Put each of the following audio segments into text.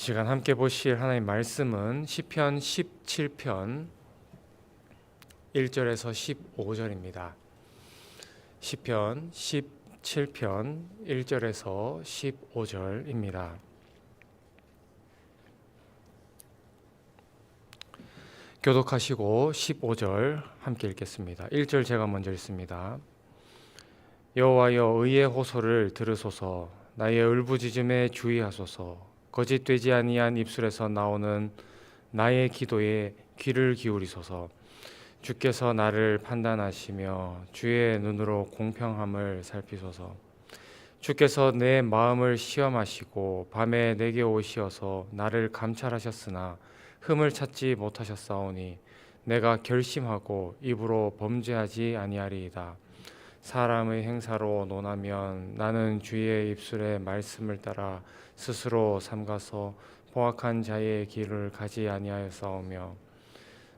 시간 함께 보실 하나님 말씀은 시편 17편 1절에서 15절입니다. 시편 17편 1절에서 15절입니다. 교독하시고 15절 함께 읽겠습니다. 1절 제가 먼저 읽습니다. 여호와여 의의 호소를 들으소서. 나의 울부짖음에 주의하소서. 거짓되지 아니한 입술에서 나오는 나의 기도에 귀를 기울이소서. 주께서 나를 판단하시며 주의 눈으로 공평함을 살피소서. 주께서 내 마음을 시험하시고 밤에 내게 오시어서 나를 감찰하셨으나 흠을 찾지 못하셨사오니 내가 결심하고 입으로 범죄하지 아니하리이다. 사람의 행사로 논하면 나는 주의 입술의 말씀을 따라 스스로 삼가서 포악한 자의 길을 가지 아니하였사오며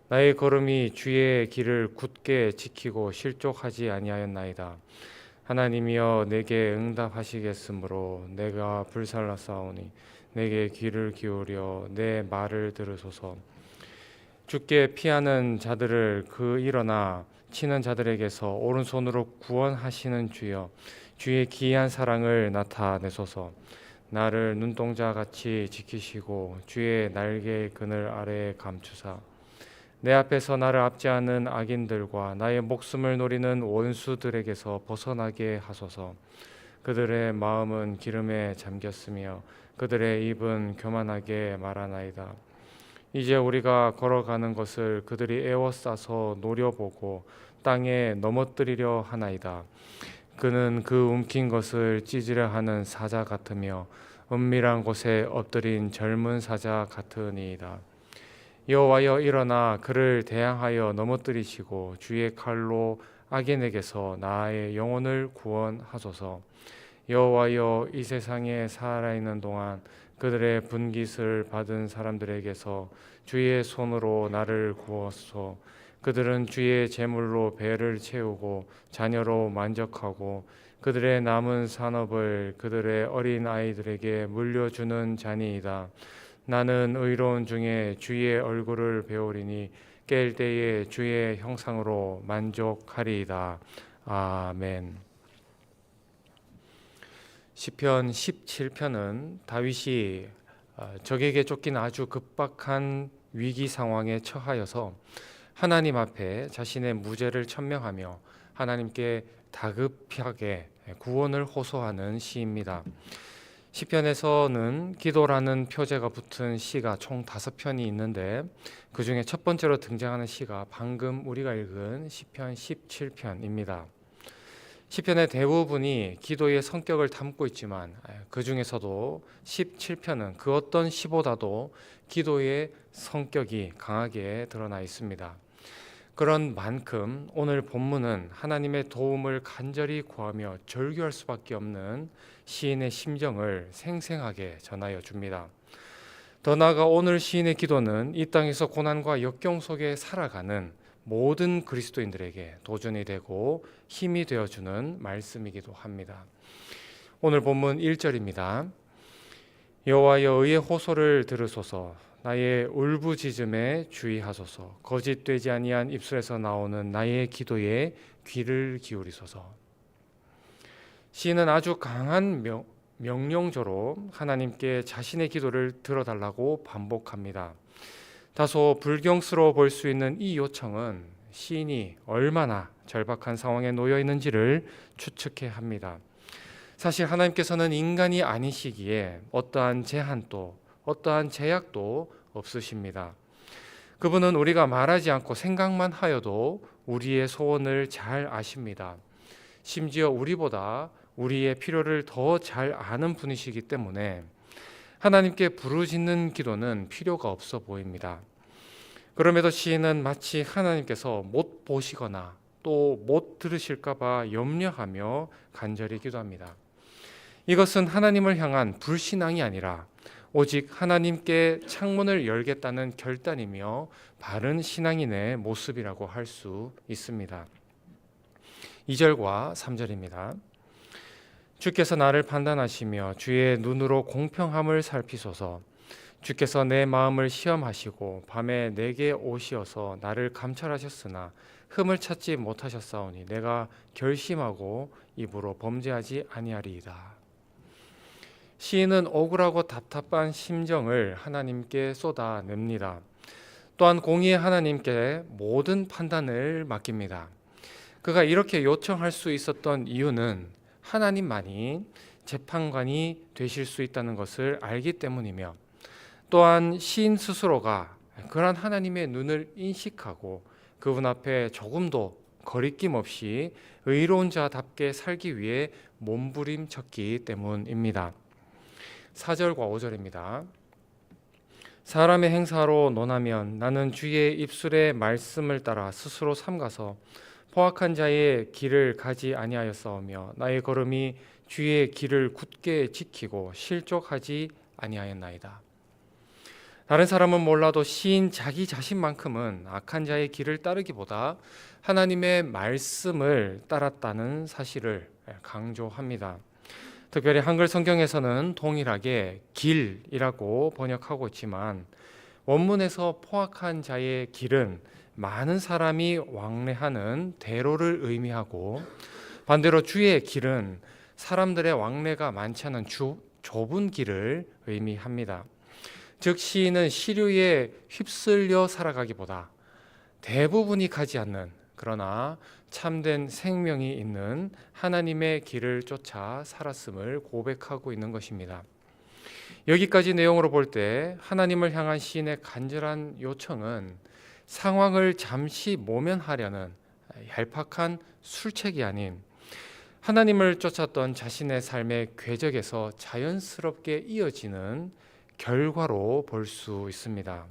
나의 걸음이 주의 길을 굳게 지키고 실족하지 아니하였나이다. 하나님이여 내게 응답하시겠으므로 내가 불살랐사오니 내게 귀를 기울여 내 말을 들으소서. 주께 피하는 자들을 일어나 치는 자들에게서 오른손으로 구원하시는 주여, 주의 기이한 사랑을 나타내소서. 나를 눈동자같이 지키시고 주의 날개 그늘 아래에 감추사 내 앞에서 나를 압제하는 악인들과 나의 목숨을 노리는 원수들에게서 벗어나게 하소서. 그들의 마음은 기름에 잠겼으며 그들의 입은 교만하게 말하나이다. 이제 우리가 걸어가는 것을 그들이 에워싸서 노려보고 땅에 넘어뜨리려 하나이다. 그는 그 움킨 것을 찢으려 하는 사자 같으며 은밀한 곳에 엎드린 젊은 사자 같으니이다. 여호와여 일어나 그를 대항하여 넘어뜨리시고 주의 칼로 악인에게서 나의 영혼을 구원하소서. 여호와여 이 세상에 살아있는 동안 그들의 분깃을 받은 사람들에게서 주의 손으로 나를 구하소서. 그들은 주의 제물로 배를 채우고 자녀로 만족하고 그들의 남은 산업을 그들의 어린 아이들에게 물려주는 자니이다. 나는 의로운 중에 주의 얼굴을 배우리니 깰 때에 주의 형상으로 만족하리이다. 아멘. 시편 17편은 다윗이 적에게 쫓긴 아주 급박한 위기 상황에 처하여서 하나님 앞에 자신의 무죄를 천명하며 하나님께 다급하게 구원을 호소하는 시입니다. 시편에서는 기도라는 표제가 붙은 시가 총 5편이 있는데 그 중에 첫 번째로 등장하는 시가 방금 우리가 읽은 시편 17편입니다. 시편의 대부분이 기도의 성격을 담고 있지만 그 중에서도 17편은 그 어떤 시보다도 기도의 성격이 강하게 드러나 있습니다. 그런 만큼 오늘 본문은 하나님의 도움을 간절히 구하며 절규할 수밖에 없는 시인의 심정을 생생하게 전하여 줍니다. 더 나아가 오늘 시인의 기도는 이 땅에서 고난과 역경 속에 살아가는 모든 그리스도인들에게 도전이 되고 힘이 되어주는 말씀이기도 합니다. 오늘 본문 1절입니다. 여호와여 의의 호소를 들으소서. 나의 울부짖음에 주의하소서. 거짓되지 아니한 입술에서 나오는 나의 기도에 귀를 기울이소서. 시인은 아주 강한 명령조로 하나님께 자신의 기도를 들어달라고 반복합니다. 다소 불경스러워 보일 수 있는 이 요청은 시인이 얼마나 절박한 상황에 놓여 있는지를 추측해 합니다. 사실 하나님께서는 인간이 아니시기에 어떠한 제한도 어떠한 제약도 없으십니다. 그분은 우리가 말하지 않고 생각만 하여도 우리의 소원을 잘 아십니다. 심지어 우리보다 우리의 필요를 더 잘 아는 분이시기 때문에 하나님께 부르짖는 기도는 필요가 없어 보입니다. 그럼에도 시인은 마치 하나님께서 못 보시거나 또 못 들으실까 봐 염려하며 간절히 기도합니다. 이것은 하나님을 향한 불신앙이 아니라 오직 하나님께 창문을 열겠다는 결단이며 바른 신앙인의 모습이라고 할 수 있습니다. 2절과 3절입니다. 주께서 나를 판단하시며 주의 눈으로 공평함을 살피소서. 주께서 내 마음을 시험하시고 밤에 내게 오시어서 나를 감찰하셨으나 흠을 찾지 못하셨사오니 내가 결심하고 입으로 범죄하지 아니하리이다. 시인은 억울하고 답답한 심정을 하나님께 쏟아냅니다. 또한 공의의 하나님께 모든 판단을 맡깁니다. 그가 이렇게 요청할 수 있었던 이유는 하나님만이 재판관이 되실 수 있다는 것을 알기 때문이며, 또한 시인 스스로가 그러한 하나님의 눈을 인식하고 그분 앞에 조금도 거리낌 없이 의로운 자답게 살기 위해 몸부림쳤기 때문입니다. 4절과 5절입니다. 사람의 행사로 논하면 나는 주의 입술의 말씀을 따라 스스로 삼가서 포악한 자의 길을 가지 아니하였사오며 나의 걸음이 주의 길을 굳게 지키고 실족하지 아니하였나이다. 다른 사람은 몰라도 시인 자기 자신만큼은 악한 자의 길을 따르기보다 하나님의 말씀을 따랐다는 사실을 강조합니다. 특별히 한글 성경에서는 동일하게 길이라고 번역하고 있지만 원문에서 포악한 자의 길은 많은 사람이 왕래하는 대로를 의미하고, 반대로 주의 길은 사람들의 왕래가 많지 않은 좁은 길을 의미합니다. 즉 시인은 시류에 휩쓸려 살아가기보다 대부분이 가지 않는, 그러나 참된 생명이 있는 하나님의 길을 쫓아 살았음을 고백하고 있는 것입니다. 여기까지 내용으로 볼 때 하나님을 향한 시인의 간절한 요청은 상황을 잠시 모면하려는 얄팍한 술책이 아닌 하나님을 쫓았던 자신의 삶의 궤적에서 자연스럽게 이어지는 결과로 볼 수 있습니다.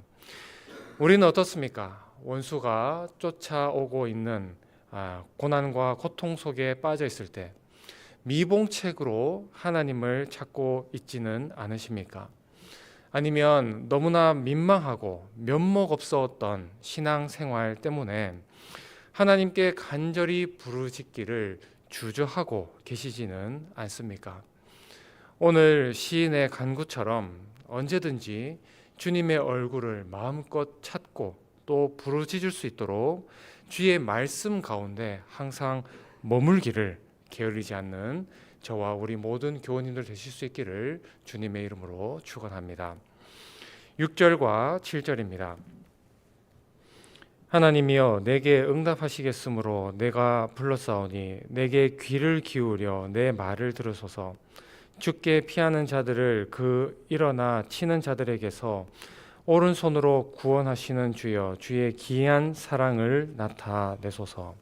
우리는 어떻습니까? 원수가 쫓아오고 있는 고난과 고통 속에 빠져 있을 때 미봉책으로 하나님을 찾고 있지는 않으십니까? 아니면 너무나 민망하고 면목 없었던 신앙생활 때문에 하나님께 간절히 부르짖기를 주저하고 계시지는 않습니까? 오늘 시인의 간구처럼 언제든지 주님의 얼굴을 마음껏 찾고 또 부르짖을 수 있도록 주의 말씀 가운데 항상 머물기를 게을리지 않는 저와 우리 모든 교우님들 되실 수 있기를 주님의 이름으로 축원합니다. 6절과 7절입니다. 하나님이여 내게 응답하시겠으므로 내가 불렀사오니 내게 귀를 기울여 내 말을 들으소서. 주께 피하는 자들을 그 일어나 치는 자들에게서 오른손으로 구원하시는 주여 주의 기이한 사랑을 나타내소서.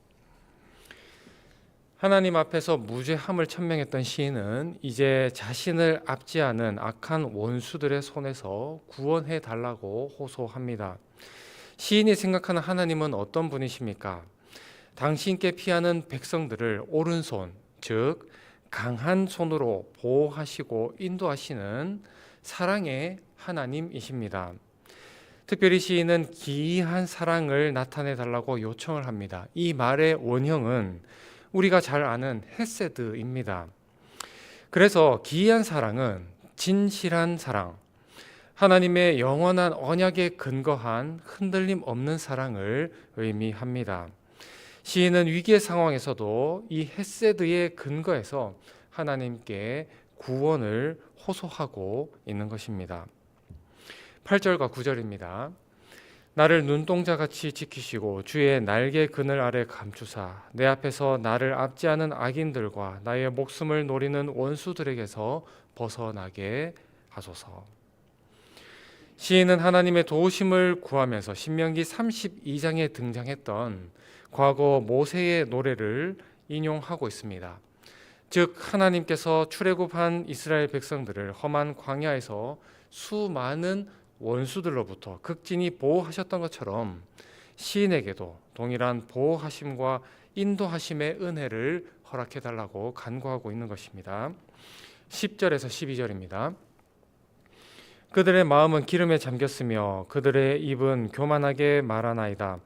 하나님 앞에서 무죄함을 천명했던 시인은 이제 자신을 압제하는 악한 원수들의 손에서 구원해 달라고 호소합니다. 시인이 생각하는 하나님은 어떤 분이십니까? 당신께 피하는 백성들을 오른손, 즉 강한 손으로 보호하시고 인도하시는 사랑의 하나님이십니다. 특별히 시인은 기이한 사랑을 나타내 달라고 요청을 합니다. 이 말의 원형은 우리가 잘 아는 헤세드입니다. 그래서 기이한 사랑은 진실한 사랑, 하나님의 영원한 언약에 근거한 흔들림 없는 사랑을 의미합니다. 시인은 위기의 상황에서도 이 헤세드의 근거에서 하나님께 구원을 호소하고 있는 것입니다. 8절과 9절입니다. 나를 눈동자같이 지키시고 주의 날개 그늘 아래 감추사 내 앞에서 나를 압제하는 악인들과 나의 목숨을 노리는 원수들에게서 벗어나게 하소서. 시인은 하나님의 도우심을 구하면서 신명기 32장에 등장했던 과거 모세의 노래를 인용하고 있습니다. 즉 하나님께서 출애굽한 이스라엘 백성들을 험한 광야에서 수많은 원수들로부터 극진히 보호하셨던 것처럼 시인에게도 동일한 보호하심과 인도하심의 은혜를 허락해 달라고 간구하고 있는 것입니다. 10절에서 12절입니다. 그들의 마음은 기름에 잠겼으며 그들의 입은 교만하게 말하나이다.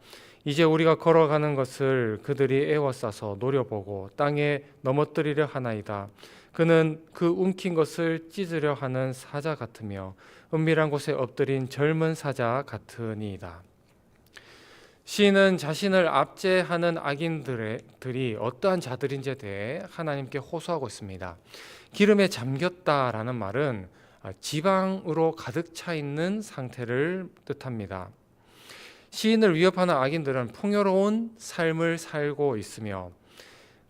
이제 우리가 걸어가는 것을 그들이 애워싸서 노려보고 땅에 넘어뜨리려 하나이다. 그는 그 움킨 것을 찢으려 하는 사자 같으며 은밀한 곳에 엎드린 젊은 사자 같으니이다. 시인은 자신을 압제하는 악인들이 어떠한 자들인지에 대해 하나님께 호소하고 있습니다. 기름에 잠겼다라는 말은 지방으로 가득 차 있는 상태를 뜻합니다. 시인을 위협하는 악인들은 풍요로운 삶을 살고 있으며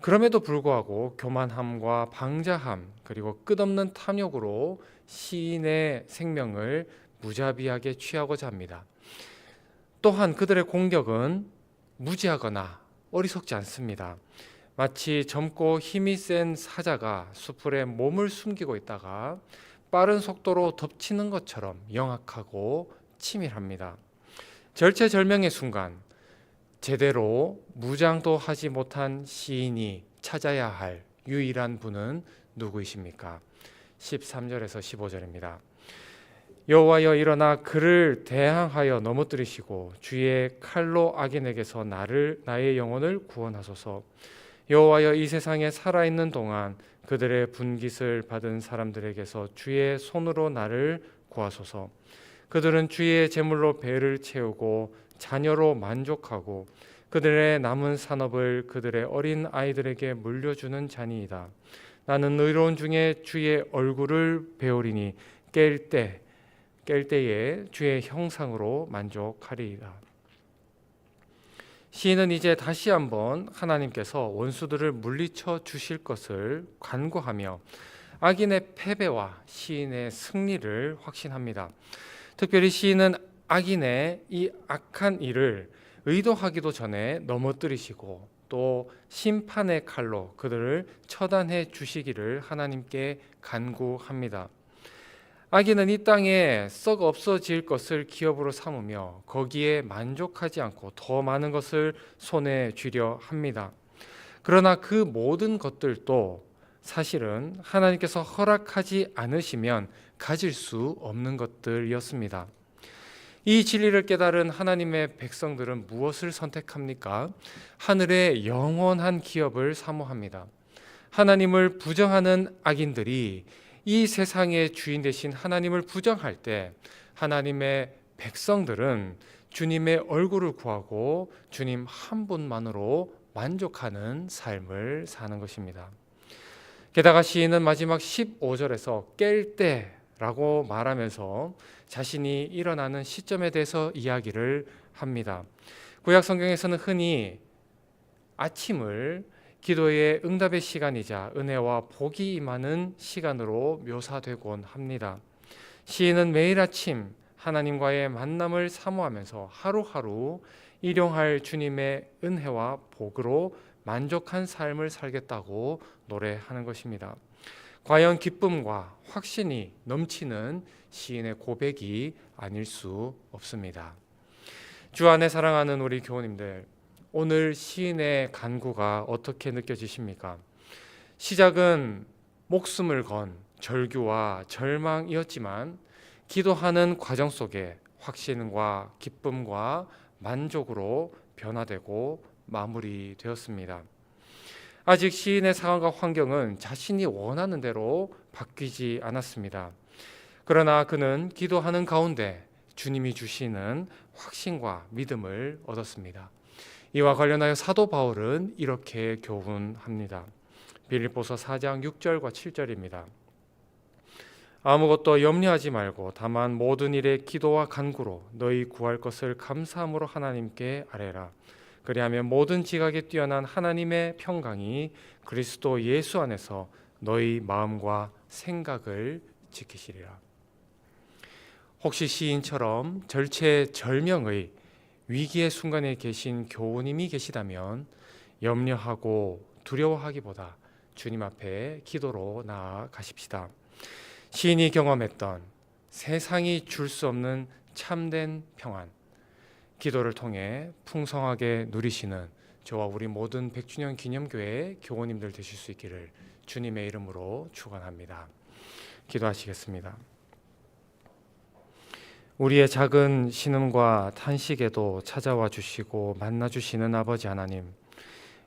그럼에도 불구하고 교만함과 방자함 그리고 끝없는 탐욕으로 시인의 생명을 무자비하게 취하고자 합니다. 또한 그들의 공격은 무지하거나 어리석지 않습니다. 마치 젊고 힘이 센 사자가 수풀에 몸을 숨기고 있다가 빠른 속도로 덮치는 것처럼 영악하고 치밀합니다. 절체절명의 순간 제대로 무장도 하지 못한 시인이 찾아야 할 유일한 분은 누구이십니까? 13절에서 15절입니다. 여호와여 일어나 그를 대항하여 넘어뜨리시고 주의 칼로 악인에게서 나의 영혼을 구원하소서. 여호와여 이 세상에 살아있는 동안 그들의 분깃을 받은 사람들에게서 주의 손으로 나를 구하소서. 그들은 주의 제물로 배를 채우고 자녀로 만족하고 그들의 남은 산업을 그들의 어린 아이들에게 물려주는 자니이다. 나는 의로운 중에 주의 얼굴을 배우리니 깰 때에 주의 형상으로 만족하리이다. 시인은 이제 다시 한번 하나님께서 원수들을 물리쳐 주실 것을 간구하며 악인의 패배와 시인의 승리를 확신합니다. 특별히 시인은 악인의 이 악한 일을 의도하기도 전에 넘어뜨리시고 또 심판의 칼로 그들을 처단해 주시기를 하나님께 간구합니다. 악인은 이 땅에 썩 없어질 것을 기업으로 삼으며 거기에 만족하지 않고 더 많은 것을 손에 쥐려 합니다. 그러나 그 모든 것들도 사실은 하나님께서 허락하지 않으시면 가질 수 없는 것들이었습니다. 이 진리를 깨달은 하나님의 백성들은 무엇을 선택합니까? 하늘의 영원한 기업을 사모합니다. 하나님을 부정하는 악인들이 이 세상의 주인 되신 하나님을 부정할 때 하나님의 백성들은 주님의 얼굴을 구하고 주님 한 분만으로 만족하는 삶을 사는 것입니다. 게다가 시인은 마지막 15절에서 깰 때라고 말하면서 자신이 일어나는 시점에 대해서 이야기를 합니다. 구약 성경에서는 흔히 아침을 기도의 응답의 시간이자 은혜와 복이 임하는 시간으로 묘사되곤 합니다. 시인은 매일 아침 하나님과의 만남을 사모하면서 하루하루 일용할 주님의 은혜와 복으로 만족한 삶을 살겠다고 노래하는 것입니다. 과연 기쁨과 확신이 넘치는 시인의 고백이 아닐 수 없습니다. 주 안에 사랑하는 우리 교우님들, 오늘 시인의 간구가 어떻게 느껴지십니까? 시작은 목숨을 건 절규와 절망이었지만 기도하는 과정 속에 확신과 기쁨과 만족으로 변화되고 마무리되었습니다. 아직 시인의 상황과 환경은 자신이 원하는 대로 바뀌지 않았습니다. 그러나 그는 기도하는 가운데 주님이 주시는 확신과 믿음을 얻었습니다. 이와 관련하여 사도 바울은 이렇게 교훈합니다. 빌립보서 4장 6절과 7절입니다. 아무것도 염려하지 말고 다만 모든 일에 기도와 간구로 너희 구할 것을 감사함으로 하나님께 아뢰라. 그리하면 모든 지각에 뛰어난 하나님의 평강이 그리스도 예수 안에서 너희 마음과 생각을 지키시리라. 혹시 시인처럼 절체절명의 위기의 순간에 계신 교우님이 계시다면 염려하고 두려워하기보다 주님 앞에 기도로 나아가십시다. 시인이 경험했던 세상이 줄 수 없는 참된 평안, 기도를 통해 풍성하게 누리시는 저와 우리 모든 100주년 기념교회 교우님들 되실 수 있기를 주님의 이름으로 축원합니다. 기도하시겠습니다. 우리의 작은 신음과 탄식에도 찾아와 주시고 만나 주시는 아버지 하나님,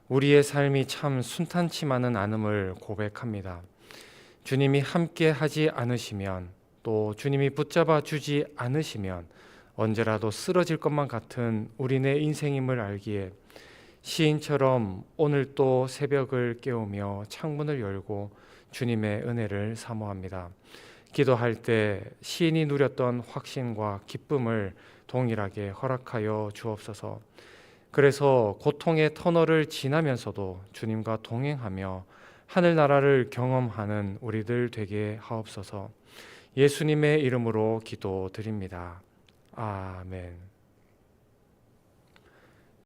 우리의 삶이 참 순탄치 않은 않음을 고백합니다. 주님이 함께 하지 않으시면, 또 주님이 붙잡아 주지 않으시면 언제라도 쓰러질 것만 같은 우리네 인생임을 알기에 시인처럼 오늘 또 새벽을 깨우며 창문을 열고 주님의 은혜를 사모합니다. 기도할 때 시인이 누렸던 확신과 기쁨을 동일하게 허락하여 주옵소서. 그래서 고통의 터널을 지나면서도 주님과 동행하며 하늘나라를 경험하는 우리들 되게 하옵소서. 예수님의 이름으로 기도드립니다. 아멘.